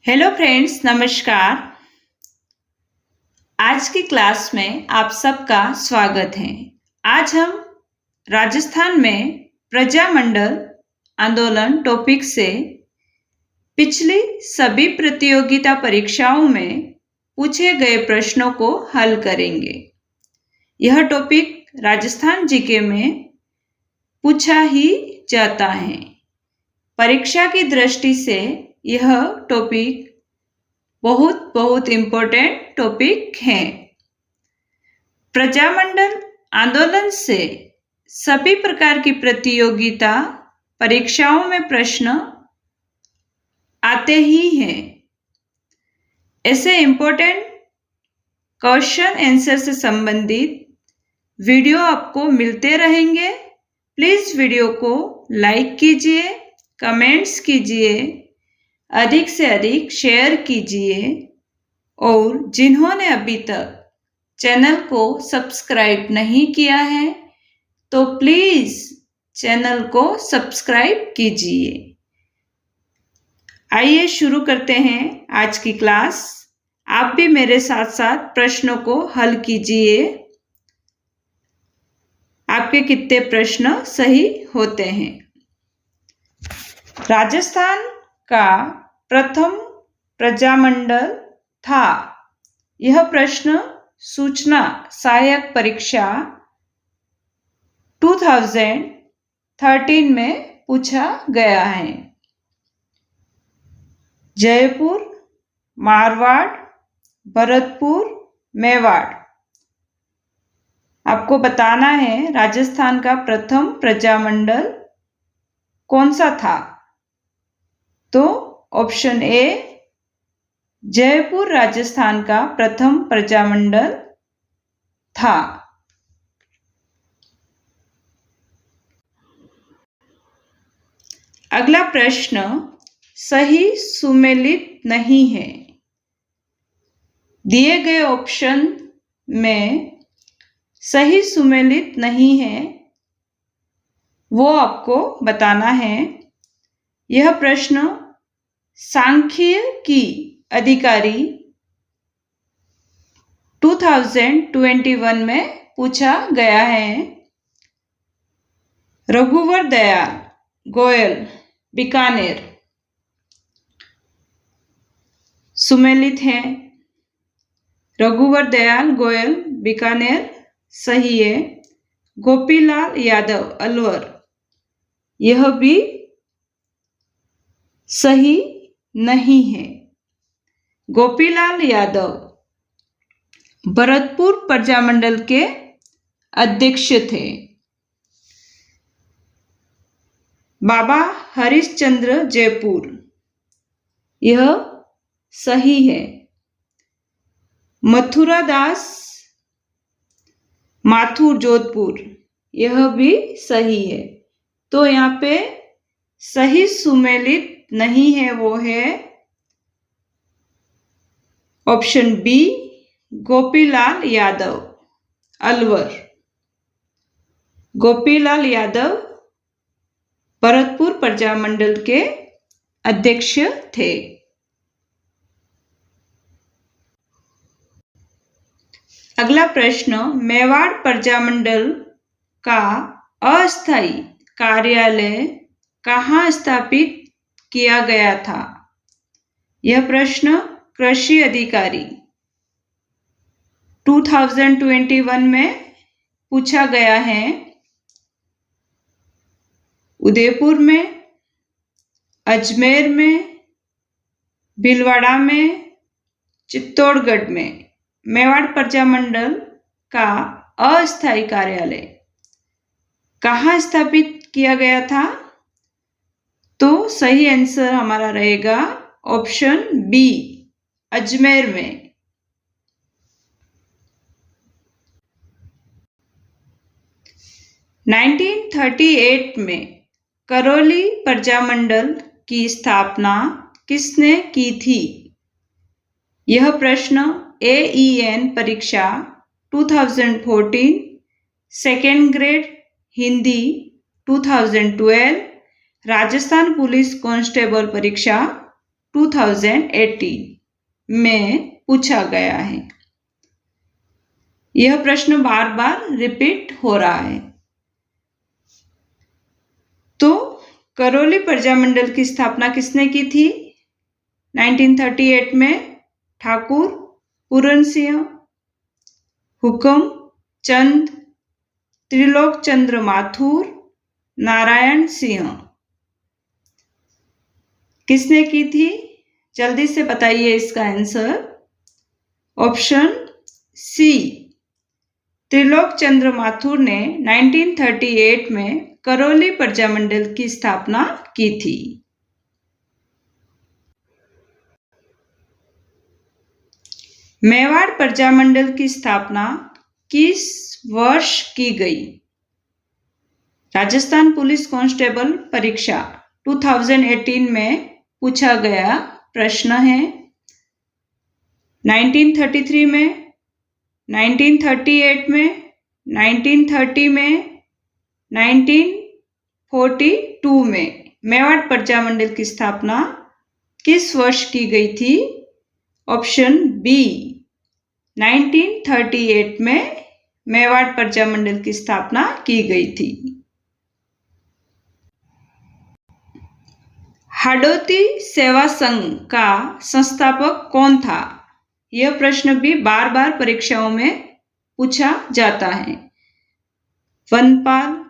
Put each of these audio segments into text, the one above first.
Hello friends, नमस्कार। आज की क्लास में आप सबका स्वागत है। आज हम राजस्थान में प्रजामंडल आंदोलन टॉपिक से पिछली सभी प्रतियोगिता परीक्षाओं में पूछे गए प्रश्नों को हल करेंगे। यह टॉपिक राजस्थान जीके में पूछा ही जाता है। परीक्षा की दृष्टि से यह टॉपिक बहुत इम्पोर्टेंट टॉपिक है। प्रजामंडल आंदोलन से सभी प्रकार की प्रतियोगिता परीक्षाओं में प्रश्न आते ही हैं। ऐसे इम्पोर्टेंट क्वेश्चन आंसर से संबंधित वीडियो आपको मिलते रहेंगे। प्लीज वीडियो को लाइक कीजिए, कमेंट्स कीजिए, अधिक से अधिक शेयर कीजिए और जिन्होंने अभी तक चैनल को सब्सक्राइब नहीं किया है तो प्लीज चैनल को सब्सक्राइब कीजिए। आइए शुरू करते हैं आज की क्लास। आप भी मेरे साथ साथ प्रश्नों को हल कीजिए। आपके कितने प्रश्न सही होते हैं। राजस्थान का प्रथम प्रजामंडल था। यह प्रश्न सूचना सहायक परीक्षा 2013 में पूछा गया है। जयपुर, मारवाड़, भरतपुर, मेवाड़। आपको बताना है राजस्थान का प्रथम प्रजामंडल कौन सा था। तो ऑप्शन ए जयपुर राजस्थान का प्रथम प्रजामंडल था। अगला प्रश्न सही सुमेलित नहीं है। दिए गए ऑप्शन में सही सुमेलित नहीं है, वो आपको बताना है। यह प्रश्न सांख्यिकी अधिकारी 2021 में पूछा गया है। रघुवर दयाल गोयल, बीकानेर। सुमेलित है। रघुवर दयाल गोयल, बीकानेर सही है। गोपीलाल यादव, अलवर, यह भी सही नहीं है। गोपीलाल यादव भरतपुर प्रजामंडल के अध्यक्ष थे। बाबा हरिश्चंद्र जयपुर, यह सही है। मथुरा दास माथुर, जोधपुर, यह भी सही है। तो यहाँ पे सही सुमेलित नहीं है, वो है ऑप्शन बी गोपीलाल यादव, अलवर। गोपीलाल यादव भरतपुर प्रजामंडल के अध्यक्ष थे। अगला प्रश्न मेवाड़ प्रजामंडल का अस्थायी कार्यालय कहाँ स्थापित किया गया था। यह प्रश्न कृषि अधिकारी 2021 में पूछा गया है। उदयपुर में, अजमेर में, भीलवाड़ा में, चित्तौड़गढ़ में मेवाड़ प्रजामंडल का अस्थायी कार्यालय कहाँ स्थापित किया गया था। तो सही आंसर हमारा रहेगा ऑप्शन बी, अजमेर में। नाइनटीन 1938 में करौली प्रजामंडल की स्थापना किसने की थी। यह प्रश्न AEN परीक्षा 2014, second grade Hindi 2012, Rajasthan police constable परीक्षा 2018 में पूछा गया है। यह प्रश्न बार बार रिपीट हो रहा है। तो करौली प्रजामंडल की स्थापना किसने की थी? 1938 में ठाकुर पूरन सिंह, हुकम चंद, त्रिलोक चंद्र माथुर, नारायण सिंह। किसने की थी? जल्दी से बताइए इसका आंसर। ऑप्शन सी, त्रिलोक चंद्र माथुर ने 1938 में करौली प्रजामंडल की स्थापना की थी। मेवाड़ प्रजामंडल की स्थापना किस वर्ष की गई? राजस्थान पुलिस कांस्टेबल परीक्षा 2018 में पूछा गया प्रश्न है। 1933 में, 1938 में, 1930 में, 1942 में मेवाड़ प्रजामंडल की स्थापना किस वर्ष की गई थी? ऑप्शन बी, 1938 में मेवाड़ प्रजामंडल की स्थापना की गई थी। हाड़ौती सेवा संघ का संस्थापक कौन था? यह प्रश्न भी बार बार परीक्षाओं में पूछा जाता है। वनपाल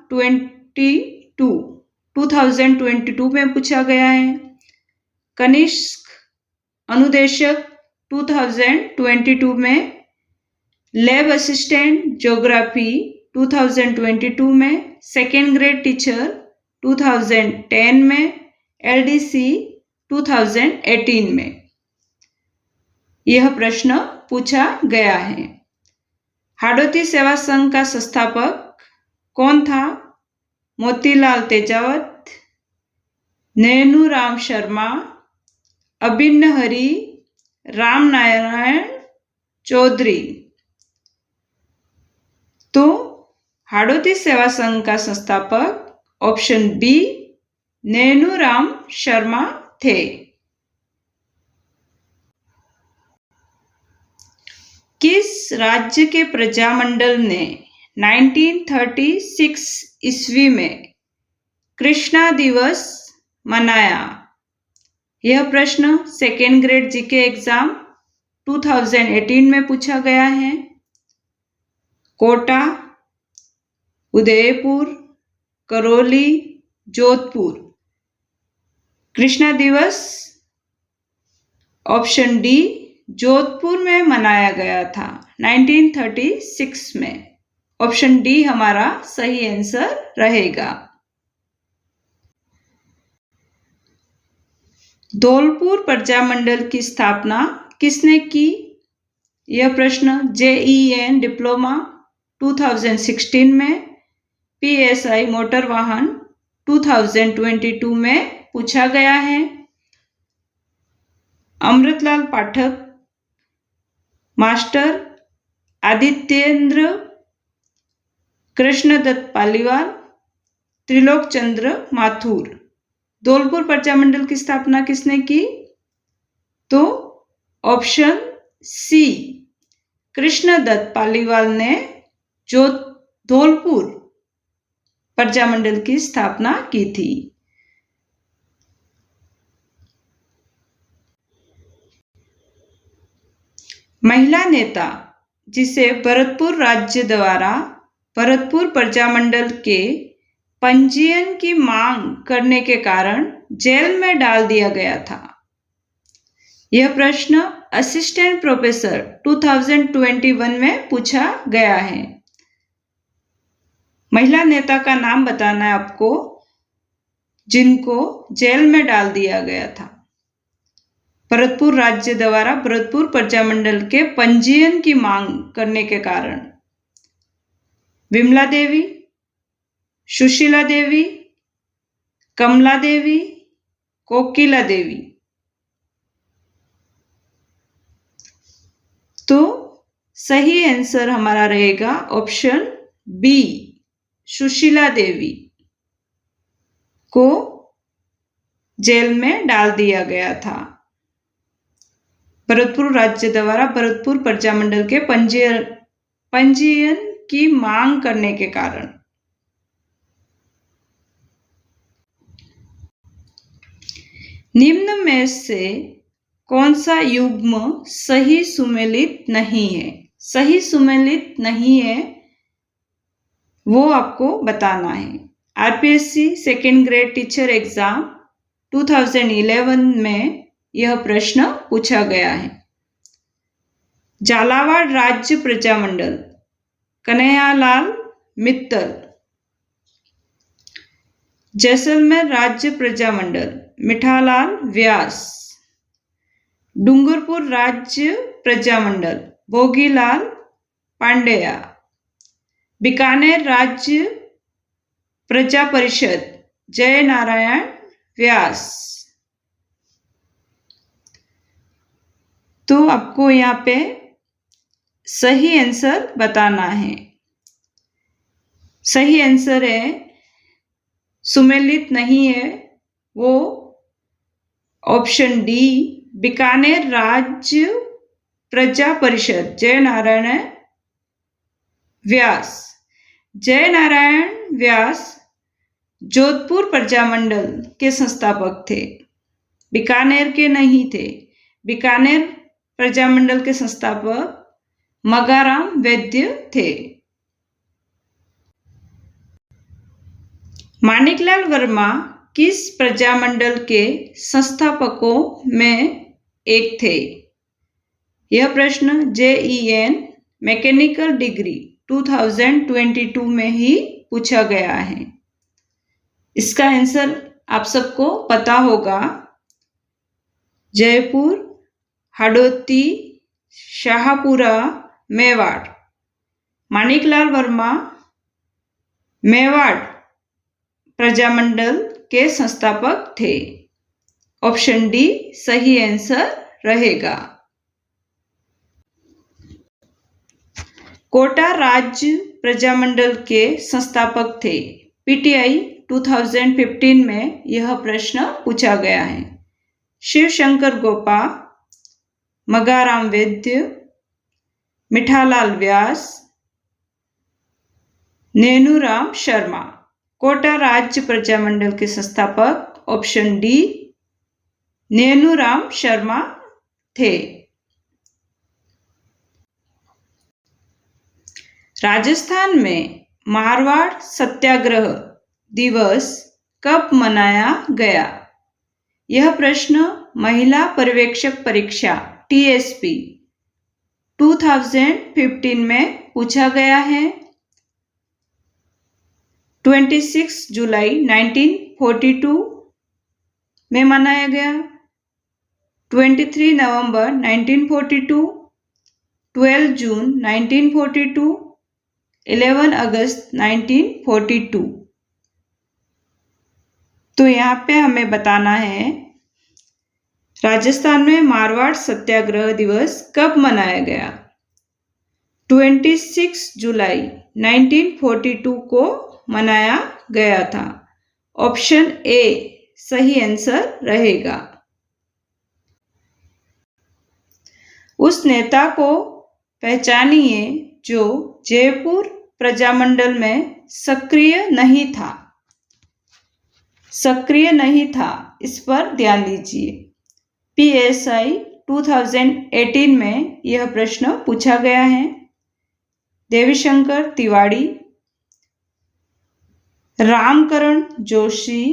2022 में पूछा गया है। कनिष्क अनुदेशक 2022 में, लैब असिस्टेंट ज्योग्राफी 2022 में, सेकेंड ग्रेड टीचर 2010 में, एलडीसी 2018 में यह प्रश्न पूछा गया है। हाड़ौती सेवा संघ का संस्थापक कौन था? मोतीलाल तेजावत, नैनूराम शर्मा, अभिन्न हरि, राम नारायण चौधरी। तो हाड़ौती सेवा संघ का संस्थापक ऑप्शन बी, नैनूराम शर्मा थे। किस राज्य के प्रजामंडल ने 1936 ईस्वी में कृष्णा दिवस मनाया? यह प्रश्न सेकेंड ग्रेड जीके एग्जाम 2018 में पूछा गया है। कोटा, उदयपुर, करौली, जोधपुर। कृष्णा दिवस ऑप्शन डी, जोधपुर में मनाया गया था 1936 में। ऑप्शन डी हमारा सही आंसर रहेगा। धौलपुर प्रजामंडल की स्थापना किसने की? यह प्रश्न JEN डिप्लोमा 2016 में, PSI मोटर वाहन 2022 में पूछा गया है। अमृतलाल पाठक, मास्टर आदित्येंद्र, कृष्णदत्त पालीवाल, त्रिलोक चंद्र माथुर। धौलपुर प्रजामंडल की स्थापना किसने की? तो ऑप्शन सी, कृष्णदत्त पालीवाल ने जो धौलपुर प्रजामंडल की स्थापना की थी। महिला नेता जिसे भरतपुर राज्य द्वारा भरतपुर प्रजामंडल के पंजीयन की मांग करने के कारण जेल में डाल दिया गया था। यह प्रश्न असिस्टेंट प्रोफेसर 2021 में पूछा गया है। महिला नेता का नाम बताना है आपको जिनको जेल में डाल दिया गया था भरतपुर राज्य द्वारा भरतपुर प्रजामंडल के पंजीयन की मांग करने के कारण। विमला देवी, सुशीला देवी, कमला देवी, कोकिला देवी। तो सही आंसर हमारा रहेगा ऑप्शन बी, सुशीला देवी को जेल में डाल दिया गया था भरतपुर राज्य द्वारा भरतपुर प्रजामंडल के पंजीयन की मांग करने के कारण। निम्न में से कौन सा युग्म सही सुमेलित नहीं है? सही सुमेलित नहीं है वो आपको बताना है। RPSC second grade teacher exam 2011 में यह प्रश्न पूछा गया है। झालावाड़ राज्य प्रजामंडल कन्हैयालाल मित्तल। जैसलमेर राज्य प्रजामंडल मिठालाल व्यास। डूंगरपुर राज्य प्रजामंडल भोगीलाल पांडेया। बीकानेर राज्य प्रजा परिषद जय नारायण व्यास। तो आपको यहाँ पे सही आंसर बताना है। सही आंसर है सुमेलित नहीं है वो ऑप्शन डी बीकानेर राज्य प्रजा परिषद जय नारायण व्यास। जय नारायण व्यास जोधपुर प्रजामंडल के संस्थापक थे, बीकानेर के नहीं थे। बीकानेर प्रजामंडल के संस्थापक मगाराम वैद्य थे। माणिकलाल वर्मा किस प्रजामंडल के संस्थापकों में एक थे? यह प्रश्न JEN मैकेनिकल डिग्री 2022 में ही पूछा गया है। इसका आंसर आप सबको पता होगा। जयपुर, हाड़ौती, शाहपुरा, मेवाड़। माणिकलाल वर्मा मेवाड़ प्रजामंडल के संस्थापक थे। ऑप्शन डी सही आंसर रहेगा। कोटा राज्य प्रजामंडल के संस्थापक थे। PTI 2015 में यह प्रश्न पूछा गया है। शिवशंकर गोपा, मगाराम वैद्य, मिठालाल व्यास, नेनुराम शर्मा। कोटा राज्य प्रजामंडल के संस्थापक ऑप्शन डी नेनुराम शर्मा थे। राजस्थान में मारवाड़ सत्याग्रह दिवस कब मनाया गया? यह प्रश्न महिला पर्यवेक्षक परीक्षा TSP 2015 में पूछा गया है। 26 जुलाई 1942 में मनाया गया, 23 नवंबर 1942, 12 जून 1942, 11 अगस्त 1942। तो यहाँ पे हमें बताना है राजस्थान में मारवाड़ सत्याग्रह दिवस कब मनाया गया। 26 जुलाई 1942 को मनाया गया था। ऑप्शन ए सही आंसर रहेगा। उस नेता को पहचानिए जो जयपुर प्रजामंडल में सक्रिय नहीं था। सक्रिय नहीं था, इस पर ध्यान दीजिए। PSI 2018 में यह प्रश्न पूछा गया है। देवीशंकर तिवाड़ी, रामकरण जोशी,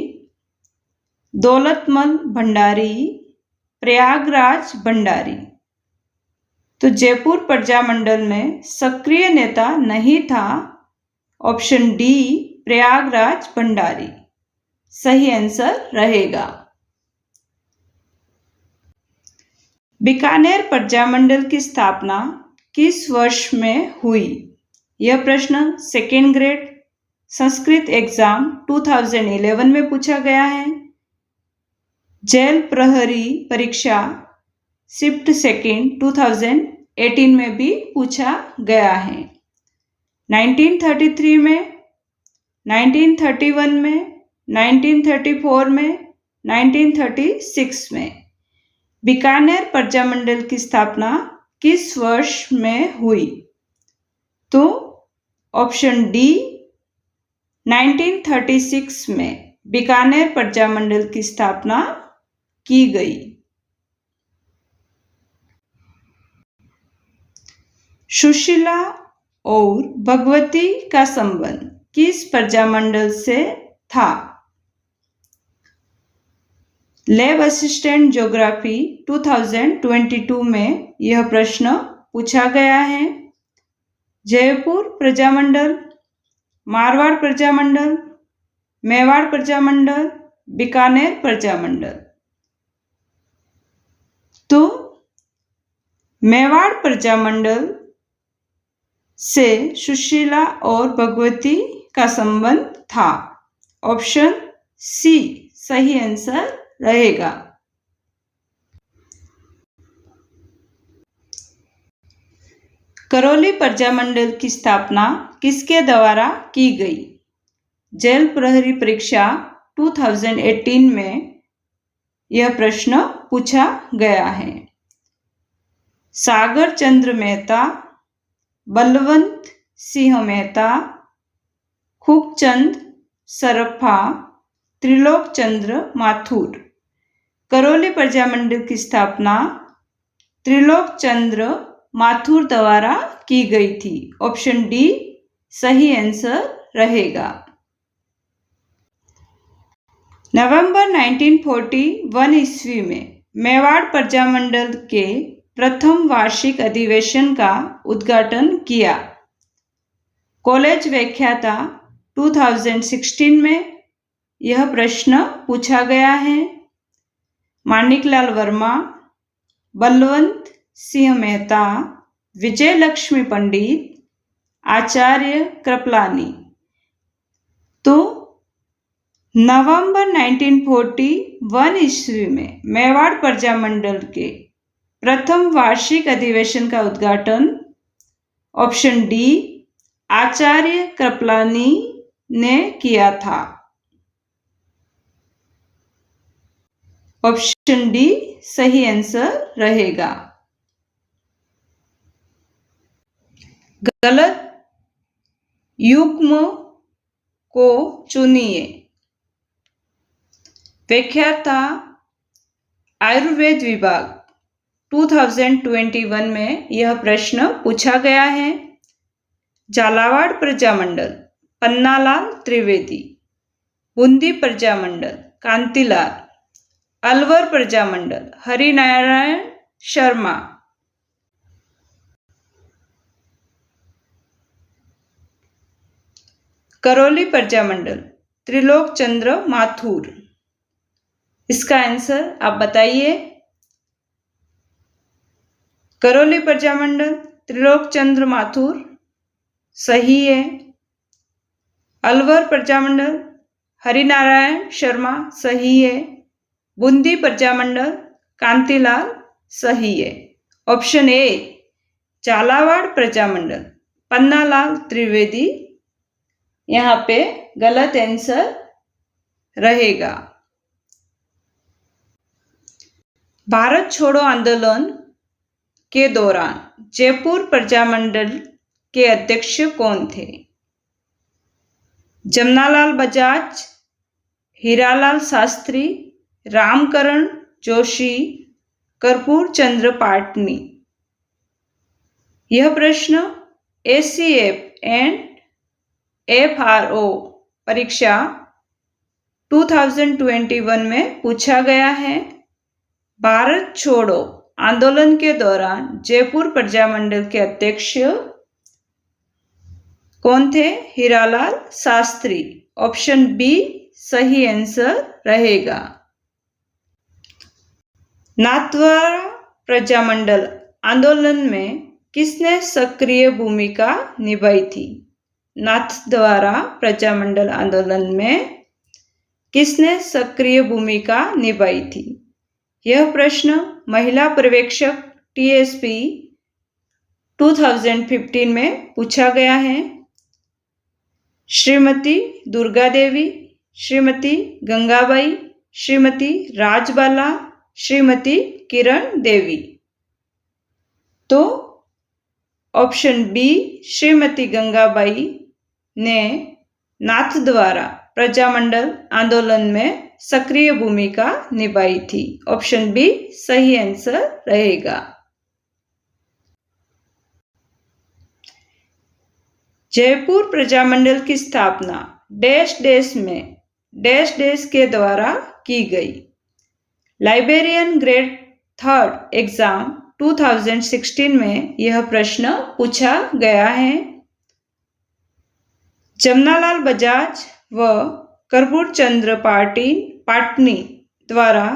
दौलतमल भंडारी, प्रयागराज भंडारी। तो जयपुर प्रजामंडल में सक्रिय नेता नहीं था। ऑप्शन डी प्रयागराज भंडारी सही आंसर रहेगा। बीकानेर प्रजामंडल की स्थापना किस वर्ष में हुई? यह प्रश्न सेकेंड ग्रेड संस्कृत एग्जाम 2011 में पूछा गया है। जेल प्रहरी परीक्षा शिफ्ट सेकेंड 2018 में भी पूछा गया है। 1933 में, 1931 में, 1934 में, 1936 में। बीकानेर प्रजामंडल की स्थापना किस वर्ष में हुई? तो ऑप्शन डी 1936 में बीकानेर प्रजामंडल की स्थापना की गई। सुशीला और भगवती का संबंध किस प्रजामंडल से था? लैब असिस्टेंट ज्योग्राफी 2022 में यह प्रश्न पूछा गया है। जयपुर प्रजामंडल, मारवाड़ प्रजामंडल, मेवाड़ प्रजामंडल, बीकानेर प्रजामंडल। तो मेवाड़ प्रजामंडल से सुशीला और भगवती का संबंध था। ऑप्शन सी सही आंसर रहेगा। करौली प्रजामंडल की स्थापना किसके द्वारा की गई? जेल प्रहरी परीक्षा 2018 में यह प्रश्न पूछा गया है। सागर चंद्र मेहता, बलवंत सिंह मेहता, खूबचंद सरफा, त्रिलोक चंद्र माथुर। करौली प्रजामंडल की स्थापना त्रिलोक चंद्र माथुर द्वारा की गई थी। ऑप्शन डी सही आंसर रहेगा। नवंबर 1941 ईस्वी में मेवाड़ प्रजामंडल के प्रथम वार्षिक अधिवेशन का उद्घाटन किया। कॉलेज व्याख्याता 2016 में यह प्रश्न पूछा गया है। माणिकलाल वर्मा, बलवंत सिंह मेहता, विजय लक्ष्मी पंडित, आचार्य कृपलानी। तो नवंबर 1941 ईस्वी में मेवाड़ प्रजामंडल के प्रथम वार्षिक अधिवेशन का उद्घाटन ऑप्शन डी आचार्य कृपलानी ने किया था। ऑप्शन डी सही आंसर रहेगा। गलत युग्म को चुनिए। व्याख्याता आयुर्वेद विभाग 2021 में यह प्रश्न पूछा गया है। झालावाड़ प्रजामंडल पन्नालाल त्रिवेदी, बूंदी प्रजामंडल कांतिलाल, अलवर प्रजामंडल हरिनारायण शर्मा। करौली प्रजामंडल त्रिलोक चंद्र माथुर। इसका आंसर आप बताइए। करौली प्रजामंडल त्रिलोक चंद्र माथुर सही है। अलवर प्रजामंडल हरिनारायण शर्मा सही है। बूंदी प्रजामंडल कांतिलाल सही है। ऑप्शन ए झालावाड़ प्रजामंडल पन्नालाल त्रिवेदी यहाँ पे गलत आंसर रहेगा। भारत छोड़ो आंदोलन के दौरान जयपुर प्रजामंडल के अध्यक्ष कौन थे? जमनालाल बजाज, हीरालाल शास्त्री, रामकरण जोशी, कर्पूर चंद्र पाटनी। यह प्रश्न ACF एंड FRO परीक्षा 2021 में पूछा गया है। भारत छोड़ो आंदोलन के दौरान जयपुर प्रजामंडल के अध्यक्ष कौन थे? हीरालाल शास्त्री। ऑप्शन बी सही आंसर रहेगा। नाथद्वारा प्रजामंडल आंदोलन में किसने सक्रिय भूमिका निभाई थी? नाथद्वारा प्रजामंडल आंदोलन में किसने सक्रिय भूमिका निभाई थी? यह प्रश्न महिला पर्यवेक्षक TSP 2015 में पूछा गया है। श्रीमती दुर्गा देवी, श्रीमती गंगाबाई, श्रीमती राजबाला, श्रीमती किरण देवी। तो ऑप्शन बी श्रीमती गंगाबाई ने नाथद्वारा प्रजामंडल आंदोलन में सक्रिय भूमिका निभाई थी। ऑप्शन बी सही आंसर रहेगा। जयपुर प्रजामंडल की स्थापना डैश डैश में डैश डैश के द्वारा की गई। लाइब्रेरियन ग्रेड 3rd एग्जाम 2016 में यह प्रश्न पूछा गया है। जमनालाल बजाज व कर्पूर चंद्र पाटनी द्वारा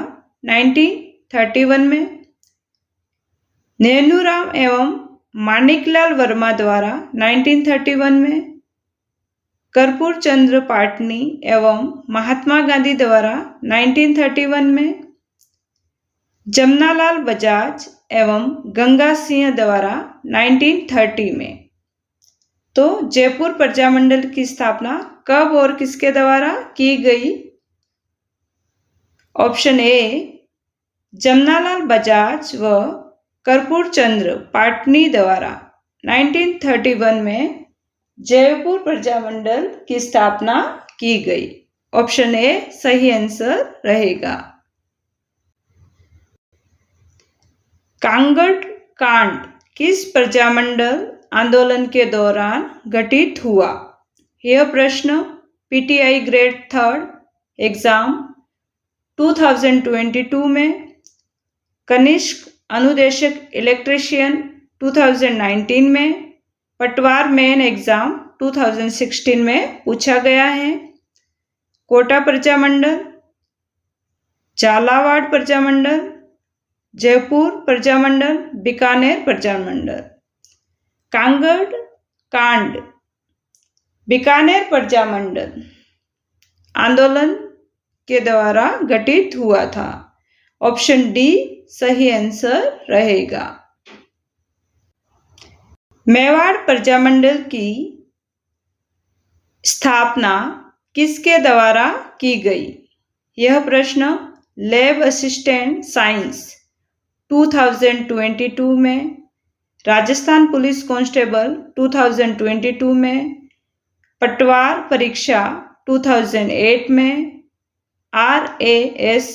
1931 में, नेनूराम एवं माणिकलाल वर्मा द्वारा 1931 में, कर्पूर चंद्र पाटनी एवं महात्मा गांधी द्वारा 1931 में, जमनालाल बजाज एवं गंगा सिंह द्वारा 1930 में। तो जयपुर प्रजामंडल की स्थापना कब और किसके द्वारा की गई? ऑप्शन ए जमनालाल बजाज व कर्पूर चंद्र पाटनी द्वारा 1931 में जयपुर प्रजामंडल की स्थापना की गई। ऑप्शन ए सही आंसर रहेगा। कांगड़ कांड किस प्रजामंडल आंदोलन के दौरान घटित हुआ? यह प्रश्न पीटीआई ग्रेड 3rd एग्जाम 2022 में, कनिष्क अनुदेशक इलेक्ट्रीशियन 2019 में, पटवार मेन एग्जाम 2016 में पूछा गया है। कोटा प्रजामंडल, झालावाड़ प्रजामंडल, जयपुर प्रजामंडल, बीकानेर प्रजामंडल। कांगड़ कांड बीकानेर प्रजामंडल आंदोलन के द्वारा घटित हुआ था। ऑप्शन डी सही आंसर रहेगा। मेवाड़ प्रजामंडल की स्थापना किसके द्वारा की गई? यह प्रश्न लैब असिस्टेंट साइंस 2022 में, राजस्थान पुलिस कांस्टेबल 2022 में, पटवार परीक्षा 2008 में, RAS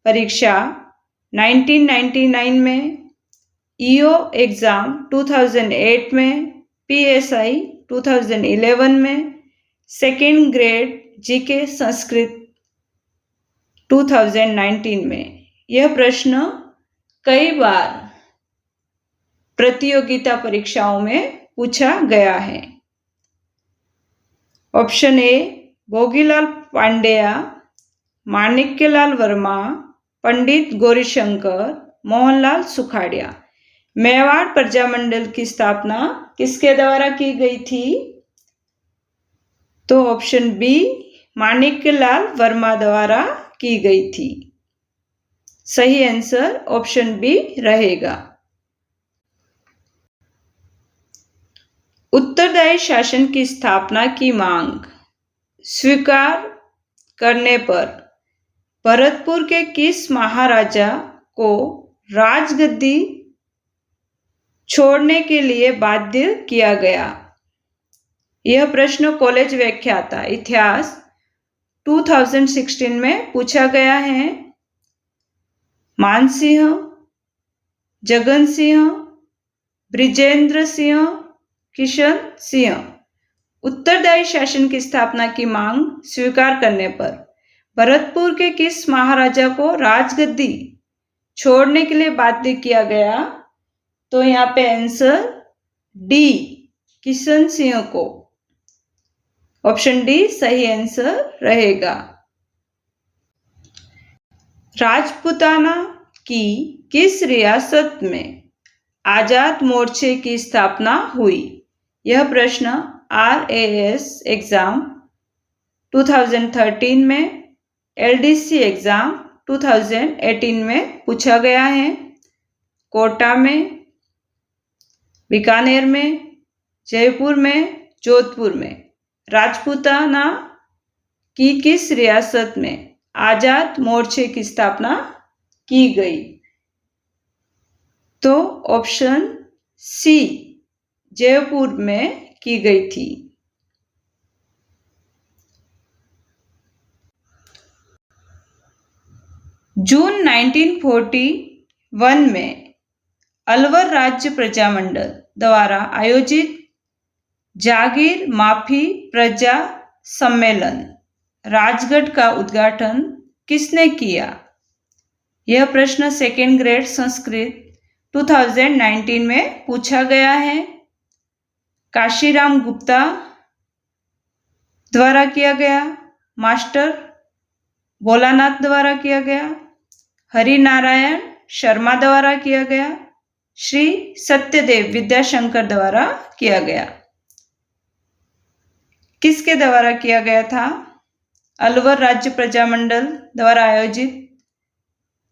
परीक्षा 1999 में, EO एग्जाम 2008 में, PSI 2011 में, सेकेंड ग्रेड जीके संस्कृत 2019 में। यह प्रश्न कई बार प्रतियोगिता परीक्षाओं में पूछा गया है। ऑप्शन ए भोगीलाल पांडेया, माणिक्यलाल वर्मा, पंडित गौरीशंकर, मोहनलाल सुखाड़िया। मेवाड़ प्रजामंडल की स्थापना किसके द्वारा की गई थी? तो ऑप्शन बी माणिक्यलाल वर्मा द्वारा की गई थी। सही आंसर ऑप्शन बी रहेगा। उत्तरदायी शासन की स्थापना की मांग स्वीकार करने पर भरतपुर के किस महाराजा को राजगद्दी छोड़ने के लिए बाध्य किया गया? यह प्रश्न कॉलेज व्याख्याता इतिहास 2016 में पूछा गया है। मानसिंह, जगन सिंह, ब्रिजेंद्र सिंह, किशन सिंह। उत्तरदायी शासन की स्थापना की मांग स्वीकार करने पर भरतपुर के किस महाराजा को राजगद्दी छोड़ने के लिए बाध्य किया गया? तो यहाँ पे आंसर डी किशन सिंह को। ऑप्शन डी सही आंसर रहेगा। राजपूताना की किस रियासत में आजाद मोर्चे की स्थापना हुई? यह प्रश्न RAS एग्जाम 2013 में, LDC एग्जाम 2018 में पूछा गया है। कोटा में, बीकानेर में, जयपुर में, जोधपुर में। राजपूताना की किस रियासत में आजाद मोर्चे की स्थापना की गई? तो ऑप्शन सी जयपुर में की गई थी। जून 1941 में अलवर राज्य प्रजामंडल द्वारा आयोजित जागीर माफी प्रजा सम्मेलन राजगढ़ का उद्घाटन किसने किया? यह प्रश्न सेकेंड ग्रेड संस्कृत 2019 में पूछा गया है। काशीराम गुप्ता द्वारा किया गया, मास्टर भोलानाथ द्वारा किया गया, हरिनारायण शर्मा द्वारा किया गया, श्री सत्यदेव विद्याशंकर द्वारा किया गया। किसके द्वारा किया गया था? अलवर राज्य प्रजामंडल द्वारा आयोजित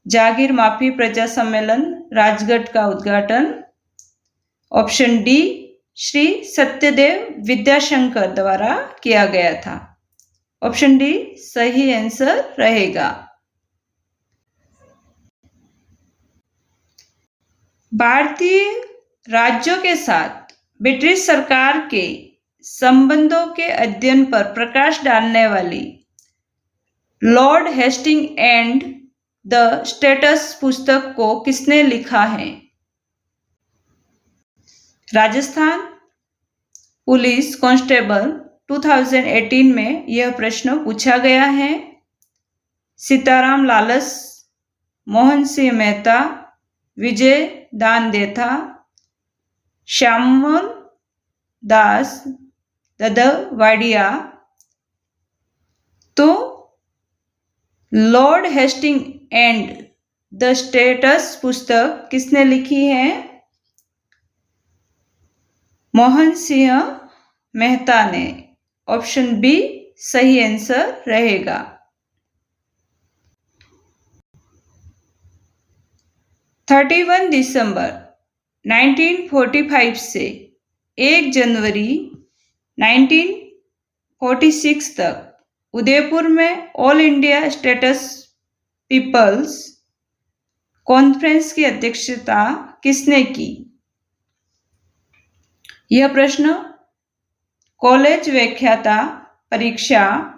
जागीर माफी प्रजा सम्मेलन राजगढ़ का उद्घाटन ऑप्शन डी श्री सत्यदेव विद्याशंकर द्वारा किया गया था। ऑप्शन डी सही आंसर रहेगा। भारतीय राज्यों के साथ ब्रिटिश सरकार के संबंधों के अध्ययन पर प्रकाश डालने वाली Lord Hasting and the states पुस्तक को किसने लिखा है? राजस्थान पुलिस कांस्टेबल 2018 में यह प्रश्न पूछा गया है। सीताराम लालस, मोहन सिंह मेहता, विजय दानदेथा, श्यामल दास ददवाडिया। तो Lord Hasting and the states पुस्तक किसने लिखी है? मोहन सिंह मेहता ने। ऑप्शन बी सही आंसर रहेगा। दिसंबर 1945 से 1 जनवरी 1946 तक उदयपुर में All India States People's Conference की अध्यक्षता किसने की? यह प्रश्न कॉलेज व्याख्याता परीक्षा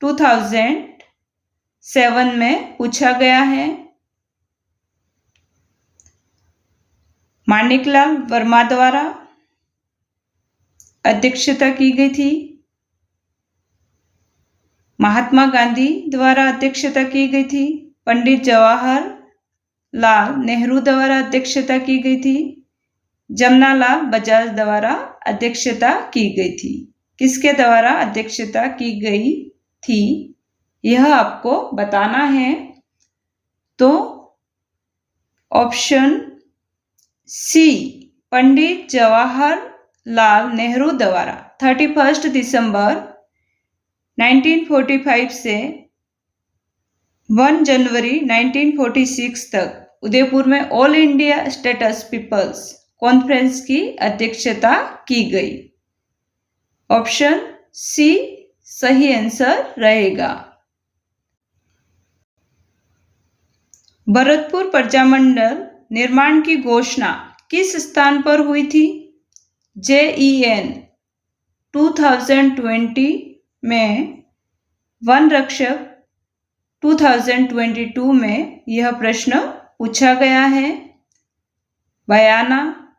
2007 में पूछा गया है। माणिकलाल वर्मा द्वारा अध्यक्षता की गई थी। महात्मा गांधी द्वारा अध्यक्षता की गई थी। पंडित जवाहरलाल नेहरू द्वारा अध्यक्षता की गई थी। जमनालाल बजाज द्वारा अध्यक्षता की गई थी। किसके द्वारा अध्यक्षता की गई थी यह आपको बताना है। तो ऑप्शन सी पंडित जवाहरलाल नेहरू द्वारा 31 दिसंबर 1945 से 1 जनवरी 1946 तक उदयपुर में All India States People's Conference की अध्यक्षता की गई। ऑप्शन सी सही आंसर रहेगा। भरतपुर प्रजामंडल निर्माण की घोषणा किस स्थान पर हुई थी? JEN 2020 में, वन रक्षक 2022 में यह प्रश्न पूछा गया है। बयाना,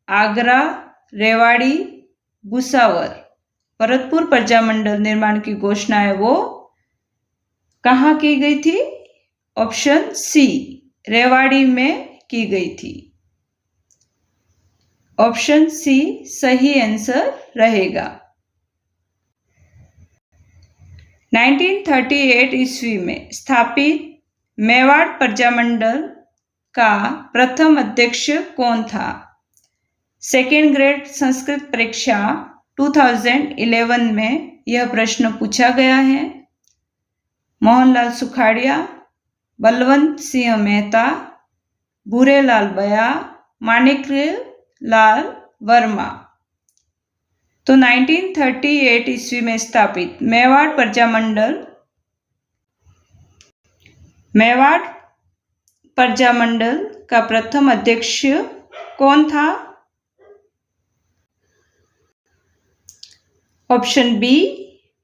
आगरा, रेवाड़ी, भुसावर। भरतपुर प्रजामंडल निर्माण की घोषणा है वो कहाँ की गई थी? ऑप्शन सी रेवाड़ी में की गई थी। ऑप्शन सी सही आंसर रहेगा। 1938 ईस्वी में स्थापित मेवाड़ प्रजामंडल का प्रथम अध्यक्ष कौन था? सेकेंड ग्रेड संस्कृत परीक्षा 2011 में यह प्रश्न पूछा गया है। मोहनलाल सुखाड़िया, बलवंत सिंह मेहता, भूरेलाल बया, माणिकलाल वर्मा। तो 1938 ईस्वी में स्थापित मेवाड़ प्रजामंडल का प्रथम अध्यक्ष कौन था? Option B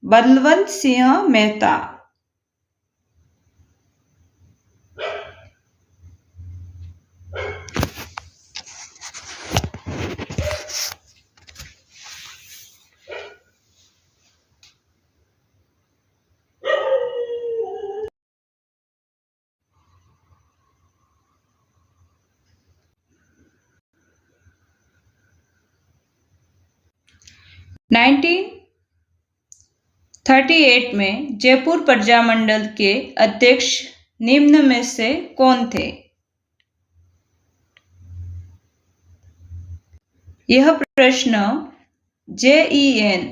Balwant Singh Mehta. Nineteen 38 में जयपुर प्रजामंडल के अध्यक्ष निम्न में से कौन थे? यह प्रश्न JEN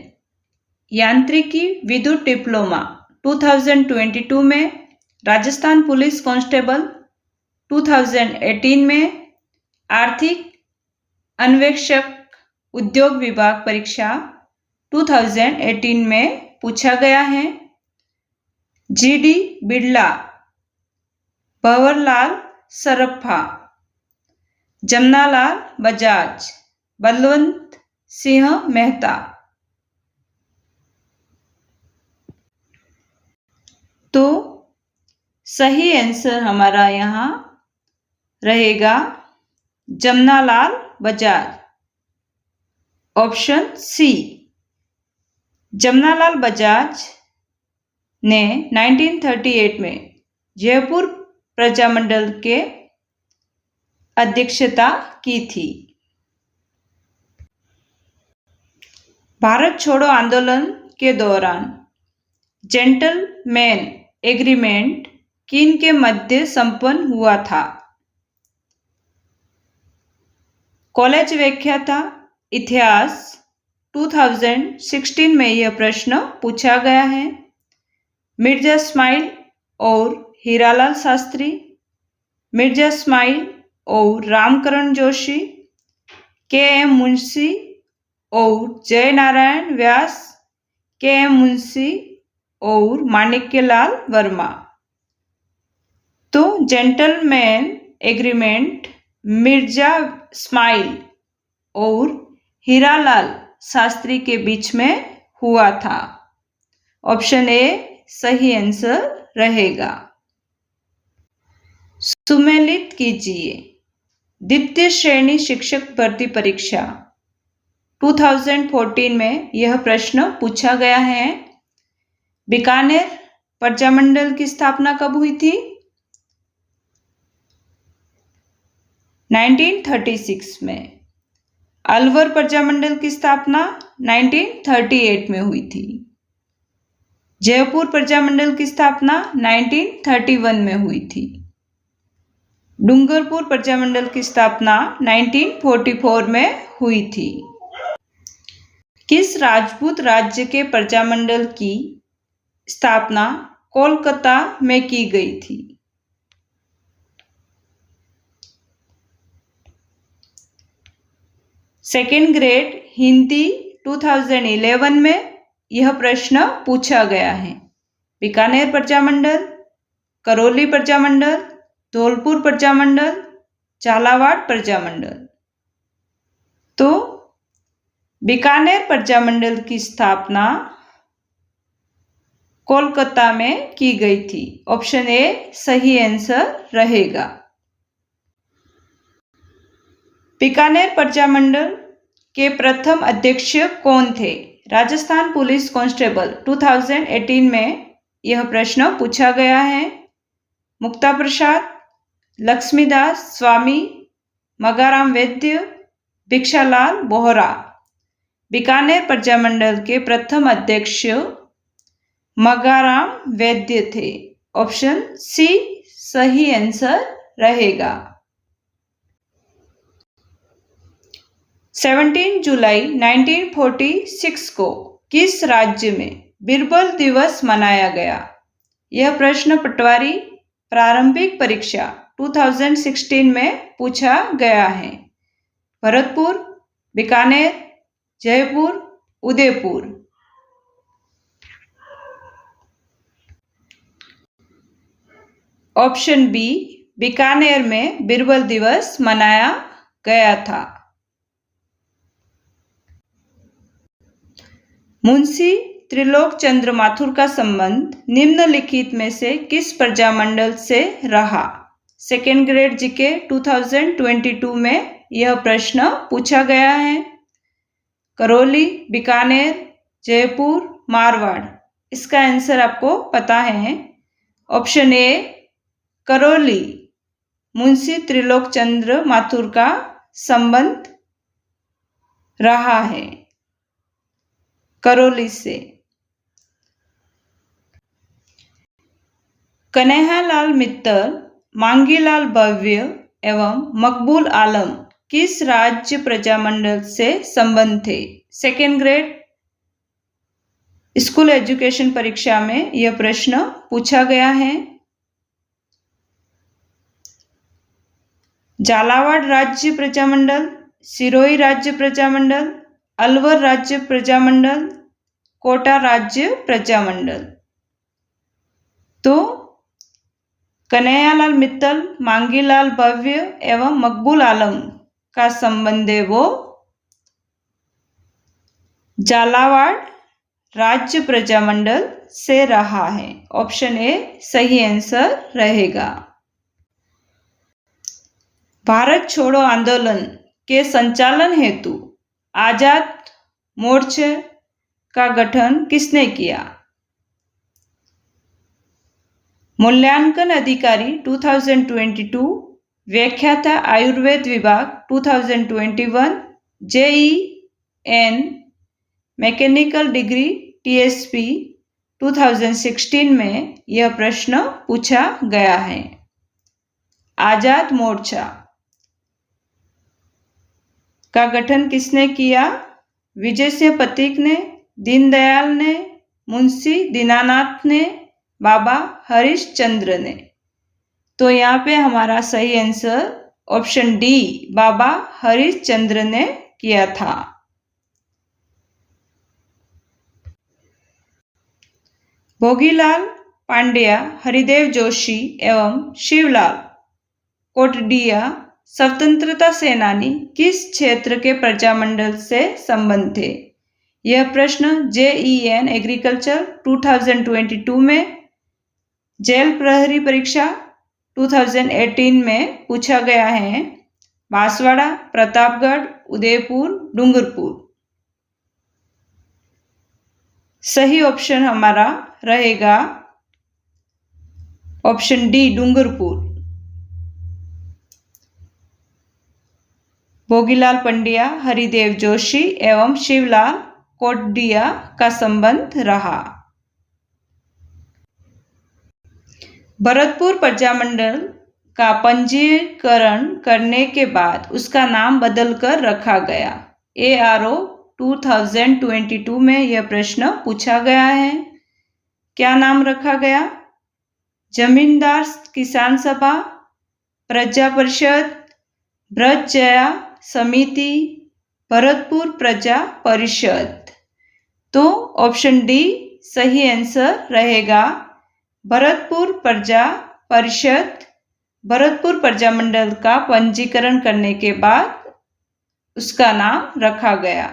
यांत्रिकी विद्युत डिप्लोमा 2022 में, राजस्थान पुलिस कांस्टेबल 2018 में, आर्थिक अन्वेषक उद्योग विभाग परीक्षा 2018 में पूछा गया है। GD बिड़ला, भंवरलाल सरप्पा, जमनालाल बजाज, बलवंत सिंह मेहता। तो सही आंसर हमारा यहाँ रहेगा जमनालाल बजाज, ऑप्शन सी। जमनालाल बजाज ने 1938 में जयपुर प्रजामंडल के अध्यक्षता की थी। भारत छोड़ो आंदोलन के दौरान जेंटलमैन एग्रीमेंट किन के मध्य संपन्न हुआ था? कॉलेज व्याख्याता इतिहास 2016 में यह प्रश्न पूछा गया है। मिर्जा इस्माइल और हीरालाल शास्त्री, मिर्जा इस्माइल और रामकरण जोशी, KM मुंशी और जय नारायण व्यास, KM मुंशी और माणिक्यलाल वर्मा। तो जेंटलमैन एग्रीमेंट मिर्जा इस्माइल और हीरालाल शास्त्री के बीच में हुआ था। ऑप्शन ए सही आंसर रहेगा। सुमेलित कीजिए। द्वितीय श्रेणी शिक्षक भर्ती परीक्षा 2014 में यह प्रश्न पूछा गया है। बीकानेर प्रजामंडल की स्थापना कब हुई थी? 1936 में। अलवर प्रजामंडल की स्थापना 1938 में हुई थी। जयपुर प्रजामंडल की स्थापना 1931 में हुई थी। डूंगरपुर प्रजामंडल की स्थापना 1944 में हुई थी। किस राजपूत राज्य के प्रजामंडल की स्थापना कोलकाता में की गई थी? सेकेंड ग्रेड हिंदी 2011 में यह प्रश्न पूछा गया है। बीकानेर प्रजामंडल, करौली प्रजामंडल, धौलपुर प्रजामंडल, झालावाड़ प्रजामंडल। तो बीकानेर प्रजामंडल की स्थापना कोलकाता में की गई थी। ऑप्शन ए सही आंसर रहेगा। बीकानेर प्रजामंडल के प्रथम अध्यक्ष कौन थे? राजस्थान पुलिस कांस्टेबल 2018 में यह प्रश्न पूछा गया है। मुक्ता प्रसाद, लक्ष्मीदास स्वामी, मगाराम वैद्य, भिक्षालाल बोहरा। बीकानेर प्रजामंडल के प्रथम अध्यक्ष मगाराम वैद्य थे। ऑप्शन सी सही आंसर रहेगा। 17 जुलाई 1946 को किस राज्य में बीरबल दिवस मनाया गया? यह प्रश्न पटवारी प्रारंभिक परीक्षा 2016 में पूछा गया है। भरतपुर, बीकानेर, जयपुर, उदयपुर। ऑप्शन बी बीकानेर में बीरबल दिवस मनाया गया था? मुंशी त्रिलोक चंद्र माथुर का संबंध निम्नलिखित में से किस प्रजामंडल से रहा? सेकेंड ग्रेड जीके 2022 में यह प्रश्न पूछा गया है। करौली, बीकानेर, जयपुर, मारवाड़। इसका आंसर आपको पता है। ऑप्शन ए करौली, मुंशी त्रिलोक चंद्र माथुर का संबंध रहा है करौली से। कन्हैयालाल मित्तल, मांगीलाल भव्य एवं मकबूल आलम किस राज्य प्रजामंडल से संबंध थे? सेकेंड ग्रेड स्कूल एजुकेशन परीक्षा में यह प्रश्न पूछा गया है। झालावाड़ राज्य प्रजामंडल, सिरोही राज्य प्रजामंडल, अलवर राज्य प्रजामंडल, कोटा राज्य प्रजामंडल। तो कन्हैयालाल मित्तल, मांगीलाल भव्य एवं मकबूल आलम का संबंध है वो झालावाड़ राज्य प्रजामंडल से रहा है। ऑप्शन ए सही आंसर रहेगा। भारत छोड़ो आंदोलन के संचालन हेतु आजाद मोर्चे का गठन किसने किया? मूल्यांकन अधिकारी 2022, व्याख्याता आयुर्वेद विभाग 2021, JEN मैकेनिकल डिग्री TSP 2016 में यह प्रश्न पूछा गया है। आजाद मोर्चा का गठन किसने किया? विजय सिंह पथिक ने, दीनदयाल ने, मुंशी दीनानाथ ने, बाबा हरिश्चंद्र ने। तो यहाँ पे हमारा सही आंसर ऑप्शन डी बाबा हरिश्चंद्र ने किया था। भोगीलाल पांड्या, हरिदेव जोशी एवं शिवलाल कोटडिया स्वतंत्रता सेनानी किस क्षेत्र के प्रजामंडल से संबंध थे? यह प्रश्न JEN एग्रीकल्चर 2022 में, जेल प्रहरी परीक्षा 2018 में पूछा गया है। बांसवाड़ा, प्रतापगढ़, उदयपुर, डूंगरपुर। सही ऑप्शन हमारा रहेगा ऑप्शन डी डूंगरपुर। भोगीलाल पंड्या, हरिदेव जोशी एवं शिवलाल कोटडिया का संबंध रहा। भरतपुर प्रजामंडल का पंजीकरण करने के बाद उसका नाम बदलकर रखा गया। ARO 2022 में यह प्रश्न पूछा गया है। क्या नाम रखा गया? जमींदार किसान सभा, प्रजा परिषद, ब्रज जया समिति, भरतपुर प्रजा परिषद। तो ऑप्शन डी सही आंसर रहेगा। भरतपुर प्रजा परिषद भरतपुर प्रजामंडल का पंजीकरण करने के बाद उसका नाम रखा गया।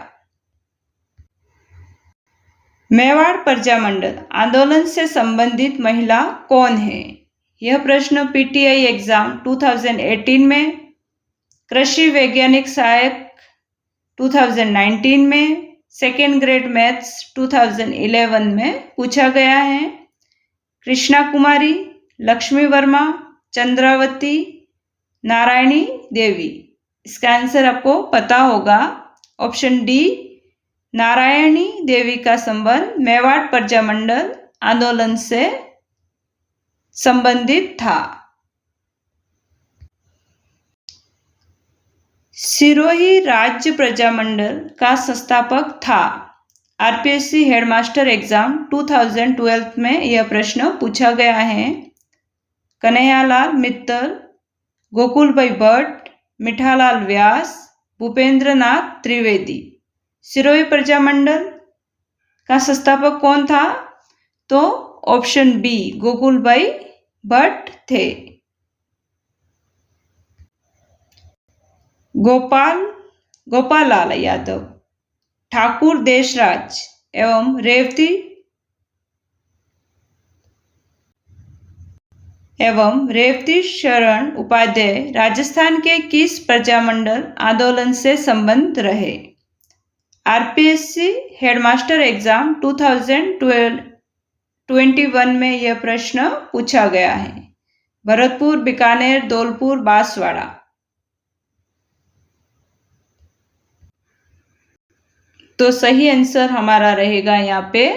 मेवाड़ प्रजामंडल आंदोलन से संबंधित महिला कौन है? यह प्रश्न PTI एग्जाम 2018 में, कृषि वैज्ञानिक सहायक 2019 में, सेकेंड ग्रेड मैथ्स 2011 में पूछा गया है। कृष्णा कुमारी, लक्ष्मी वर्मा, चंद्रावती, नारायणी देवी। इसका आंसर आपको पता होगा। ऑप्शन डी नारायणी देवी का संबंध मेवाड़ प्रजामंडल आंदोलन से संबंधित था। सिरोही राज्य प्रजामंडल का संस्थापक था। RPSC हेडमास्टर एग्जाम 2012 में यह प्रश्न पूछा गया है। कन्हैयालाल मित्तल, गोकुलभाई भट्ट, मिठालाल व्यास, भूपेंद्रनाथ त्रिवेदी। सिरोही प्रजामंडल का संस्थापक कौन था? तो ऑप्शन बी गोकुलभाई भट्ट थे। गोपालाल यादव, ठाकुर देशराज एवं रेवती शरण उपाध्याय राजस्थान के किस प्रजामंडल आंदोलन से संबंध रहे? आरपीएससी हेडमास्टर एग्जाम 2021 में यह प्रश्न पूछा गया है। भरतपुर, बीकानेर, धौलपुर, बांसवाड़ा। तो सही आंसर हमारा रहेगा यहाँ पे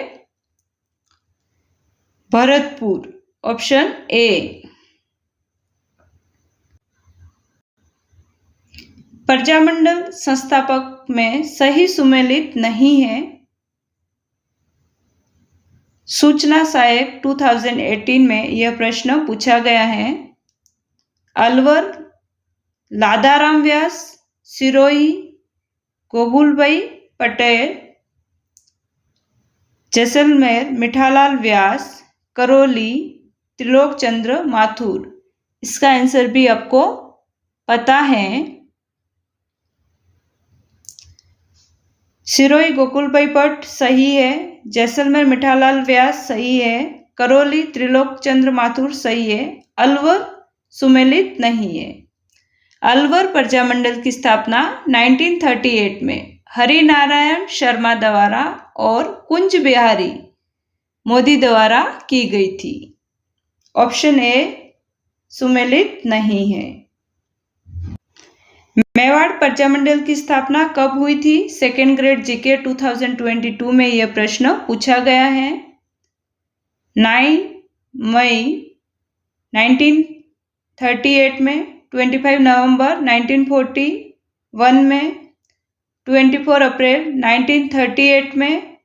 भरतपुर, ऑप्शन ए। प्रजामंडल संस्थापक में सही सुमेलित नहीं है। सूचना सहायक 2018 में यह प्रश्न पूछा गया है। अलवर, लादाराम व्यास, सिरोही, गोकुलभाई पटेल, जैसलमेर, मिठालाल व्यास, करौली, त्रिलोक चंद्र माथुर। इसका आंसर भी आपको पता है। सिरोही गोकुलभाई पट सही है, जैसलमेर मिठालाल व्यास सही है, करौली त्रिलोक चंद्र माथुर सही है, अलवर सुमेलित नहीं है। अलवर प्रजामंडल की स्थापना 1938 में हरिनारायण शर्मा द्वारा और कुंज बिहारी मोदी द्वारा की गई थी। ऑप्शन ए सुमेलित नहीं है। मेवाड़ प्रजामंडल की स्थापना कब हुई थी? सेकेंड ग्रेड जीके 2022 में यह प्रश्न पूछा गया है। 9 मई 1938 में, 25 नवंबर 1941 में, 24 अप्रैल 1938 में,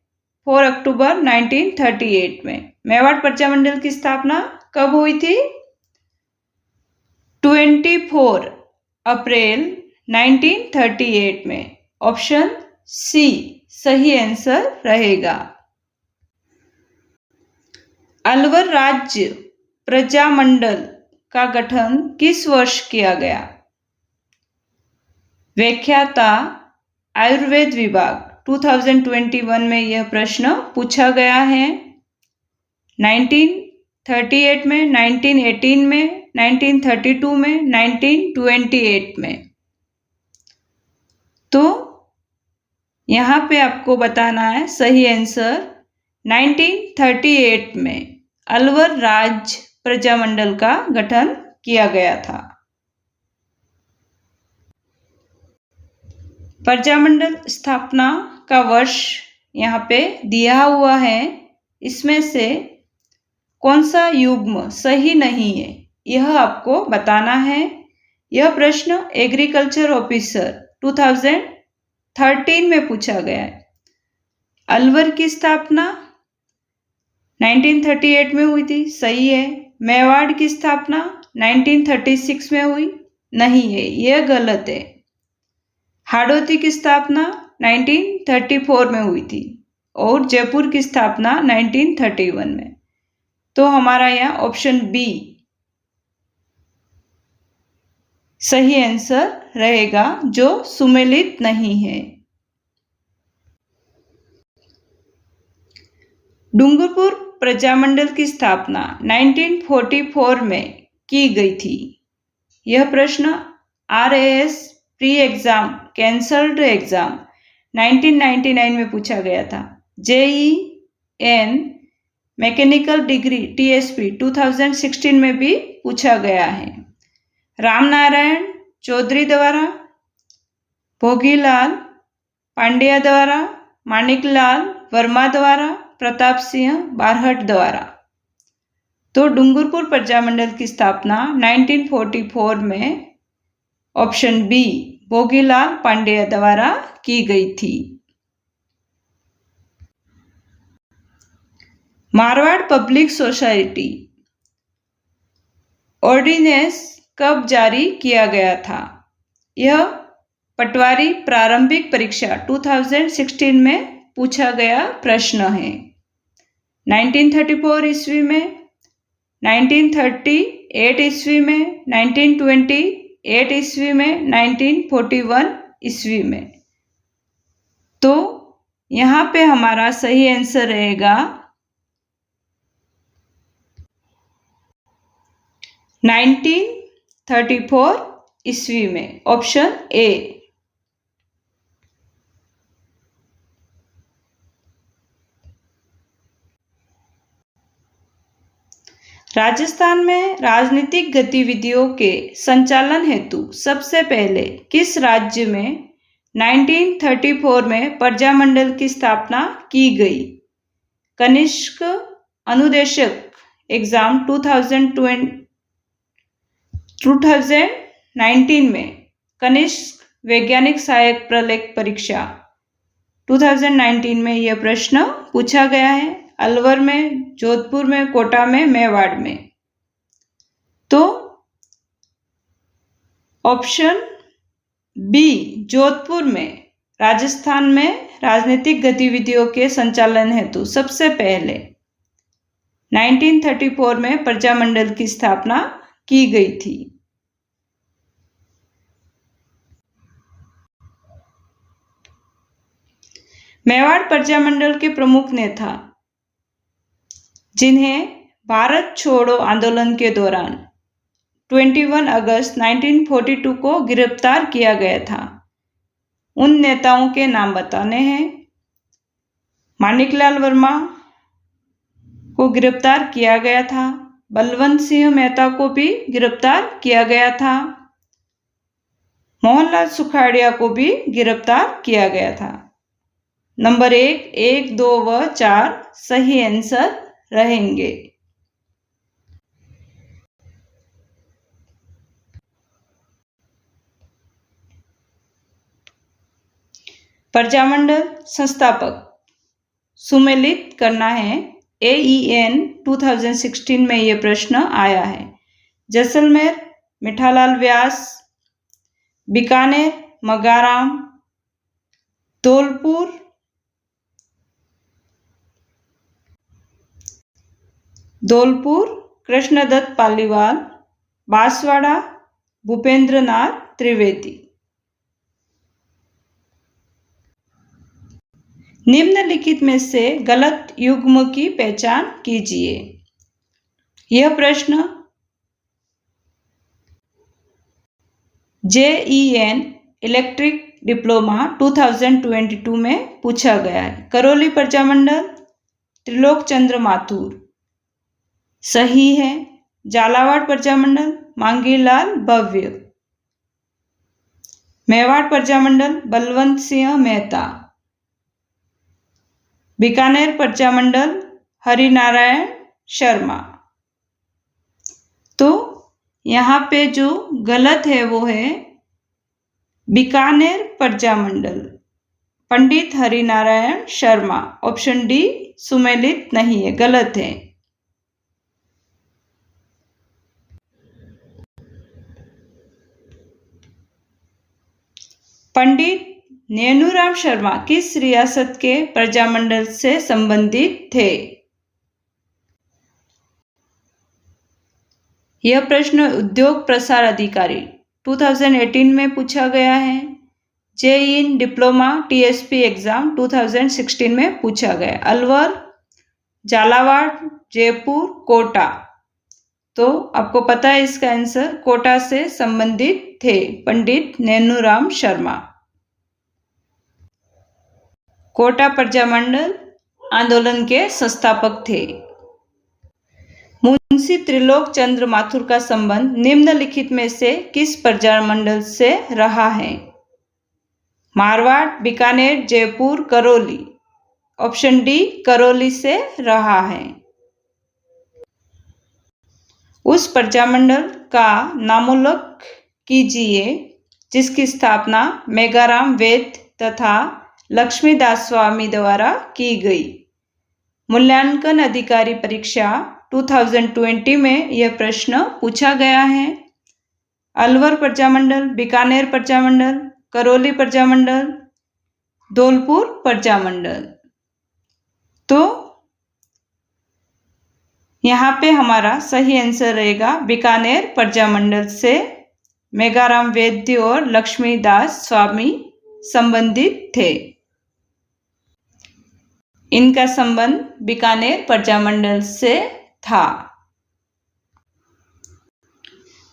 4 अक्टूबर 1938 में। मेवाड़ प्रजामंडल की स्थापना कब हुई थी? 24 अप्रैल 1938 में। ऑप्शन सी सही आंसर रहेगा। अलवर राज्य प्रजामंडल का गठन किस वर्ष किया गया? व्याख्याता आयुर्वेद विभाग 2021 में यह प्रश्न पूछा गया है। 1938 में, 1918 में, 1932 में, 1928 में। तो यहाँ पे आपको बताना है सही आंसर 1938 में अलवर राज्य प्रजामंडल का गठन किया गया था। प्रजामंडल स्थापना का वर्ष यहाँ पे दिया हुआ है। इसमें से कौन सा युग्म सही नहीं है यह आपको बताना है। यह प्रश्न एग्रीकल्चर ऑफिसर 2013 में पूछा गया है। अलवर की स्थापना 1938 में हुई थी, सही है। मेवाड़ की स्थापना 1936 में हुई, नहीं है, यह गलत है। हाड़ौती की स्थापना 1934 में हुई थी और जयपुर की स्थापना 1931 में। तो हमारा यहाँ ऑप्शन बी सही आंसर रहेगा, जो सुमेलित नहीं है। डूंगरपुर प्रजामंडल की स्थापना 1944 में की गई थी। यह प्रश्न RAS pre exam cancelled exam 1999 में पूछा गया था। JEN मैकेनिकल डिग्री TSP 2016 में भी पूछा गया है। रामनारायण चौधरी द्वारा, भोगीलाल पांड्या द्वारा, माणिकलाल वर्मा द्वारा, प्रताप सिंह बारहट द्वारा। तो डूंगरपुर प्रजामंडल की स्थापना 1944 में ऑप्शन बी भोगीलाल पांड्या द्वारा की गई थी। मारवाड़ पब्लिक सोसाइटी ऑर्डिनेंस कब जारी किया गया था? यह पटवारी प्रारंभिक परीक्षा 2016 में पूछा गया प्रश्न है। 1934 ईस्वी में, 1938 ईस्वी में, 1920 1908 ईस्वी में, 1941 ईस्वी में। तो यहाँ पे हमारा सही आंसर रहेगा 1934 ईस्वी में, ऑप्शन ए। राजस्थान में राजनीतिक गतिविधियों के संचालन हेतु सबसे पहले किस राज्य में 1934 में प्रजामंडल की स्थापना की गई? कनिष्क अनुदेशक एग्जाम 2019 में, कनिष्क वैज्ञानिक सहायक प्रलेख परीक्षा 2019 में यह प्रश्न पूछा गया है। अलवर में, जोधपुर में, कोटा में, मेवाड़ में। तो ऑप्शन बी जोधपुर में राजस्थान में राजनीतिक गतिविधियों के संचालन हेतु सबसे पहले 1934 में प्रजामंडल की स्थापना की गई थी। मेवाड़ प्रजामंडल के प्रमुख नेता जिन्हें भारत छोड़ो आंदोलन के दौरान 21 अगस्त 1942 को गिरफ्तार किया गया था, उन नेताओं के नाम बताने हैं। माणिकलाल वर्मा को गिरफ्तार किया गया था, बलवंत सिंह मेहता को भी गिरफ्तार किया गया था, मोहनलाल सुखाड़िया को भी गिरफ्तार किया गया था। नंबर 1, 2 व 4 सही आंसर रहेंगे। प्रजामंडल संस्थापक सुमेलित करना है। AEN 2016 में यह प्रश्न आया है। जैसलमेर मिठालाल व्यास, बीकानेर मगाराम, धौलपुर कृष्णदत्त पालीवाल, बांसवाड़ा भूपेंद्रनाथ त्रिवेदी। निम्नलिखित में से गलत युग्म की पहचान कीजिए। यह प्रश्न JEN इलेक्ट्रिक डिप्लोमा 2022 में पूछा गया है। करौली प्रजामंडल त्रिलोक चंद्र माथुर सही है। झालावाड़ प्रजामंडल मांगीलाल भव्य। मेवाड़ प्रजामंडल बलवंत सिंह मेहता। बीकानेर प्रजामंडल हरिनारायण शर्मा। तो यहाँ पे जो गलत है वो है बीकानेर प्रजामंडल पंडित हरिनारायण शर्मा। ऑप्शन डी सुमेलित नहीं है, गलत है। पंडित नेनूराम शर्मा किस रियासत के प्रजामंडल से संबंधित थे? यह प्रश्न उद्योग प्रसार अधिकारी 2018 में पूछा गया है। JEN डिप्लोमा TSP एग्जाम 2016 में पूछा गया। अलवर, झालावाड़, जयपुर, कोटा। तो आपको पता है इसका आंसर कोटा से संबंधित थे पंडित नेनूराम शर्मा। कोटा प्रजामंडल आंदोलन के संस्थापक थे। मुंशी त्रिलोक चंद्र माथुर का संबंध निम्नलिखित में से किस प्रजामंडल से रहा है? मारवाड़, बीकानेर, जयपुर, करौली। ऑप्शन डी करौली से रहा है। उस प्रजामंडल का नामोल्लेख कीजिए जिसकी स्थापना मेघाराम वेद तथा लक्ष्मीदास स्वामी द्वारा की गई। मूल्यांकन अधिकारी परीक्षा 2020 में यह प्रश्न पूछा गया है। अलवर प्रजामंडल, बीकानेर प्रजामंडल, करौली प्रजामंडल, धौलपुर प्रजामंडल। तो यहाँ पे हमारा सही आंसर रहेगा बीकानेर प्रजामंडल से मेघाराम वैद्य और लक्ष्मीदास स्वामी संबंधित थे। इनका संबंध बीकानेर प्रजामंडल से था।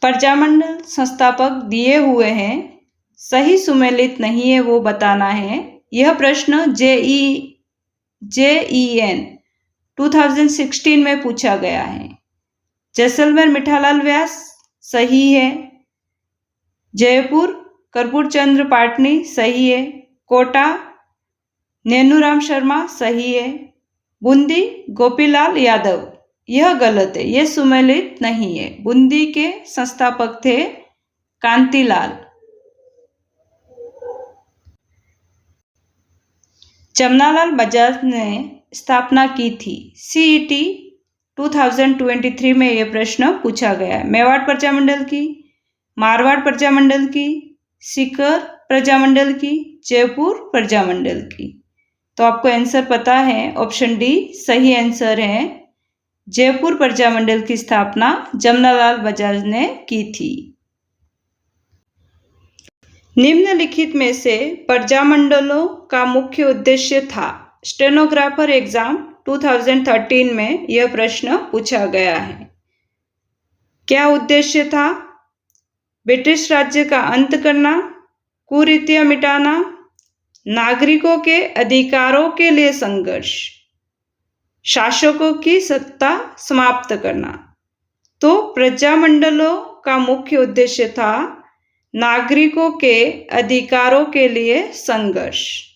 प्रजामंडल संस्थापक दिए हुए हैं, सही सुमेलित नहीं है वो बताना है। यह प्रश्न JEN 2016 में पूछा गया है। जैसलमेर मिठालाल व्यास सही है। जयपुर कर्पूर चंद्र पाटनी सही है। कोटा नेनूराम शर्मा सही है। बूंदी गोपीलाल यादव यह गलत है, यह सुमेलित नहीं है। बूंदी के संस्थापक थे कांतिलाल। जमनालाल बजाज ने स्थापना की थी। CET 2023 में यह प्रश्न पूछा गया है। मेवाड़ प्रजामंडल की, मारवाड़ प्रजामंडल की, सीकर प्रजामंडल की, जयपुर प्रजामंडल की। तो आपको आंसर पता है, ऑप्शन डी सही आंसर है। जयपुर प्रजामंडल की स्थापना जमनालाल बजाज ने की थी। निम्नलिखित में से प्रजामंडलों का मुख्य उद्देश्य था। स्टेनोग्राफर एग्जाम 2013 में यह प्रश्न पूछा गया है। क्या उद्देश्य था? ब्रिटिश राज्य का अंत करना, कुरीतियां मिटाना, नागरिकों के अधिकारों के लिए संघर्ष, शासकों की सत्ता समाप्त करना। तो प्रजामंडलों का मुख्य उद्देश्य था नागरिकों के अधिकारों के लिए संघर्ष।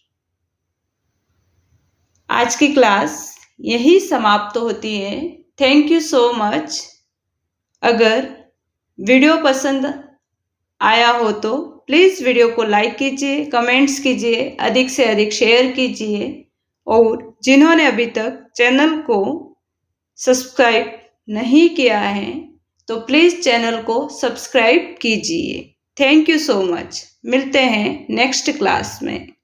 आज की क्लास यही समाप्त होती है। Thank you so much. अगर वीडियो पसंद आया हो तो प्लीज़ वीडियो को लाइक कीजिए, कमेंट्स कीजिए, अधिक से अधिक शेयर कीजिए और जिन्होंने अभी तक चैनल को सब्सक्राइब नहीं किया है तो प्लीज़ चैनल को सब्सक्राइब कीजिए। Thank you so much. मिलते हैं नेक्स्ट क्लास में।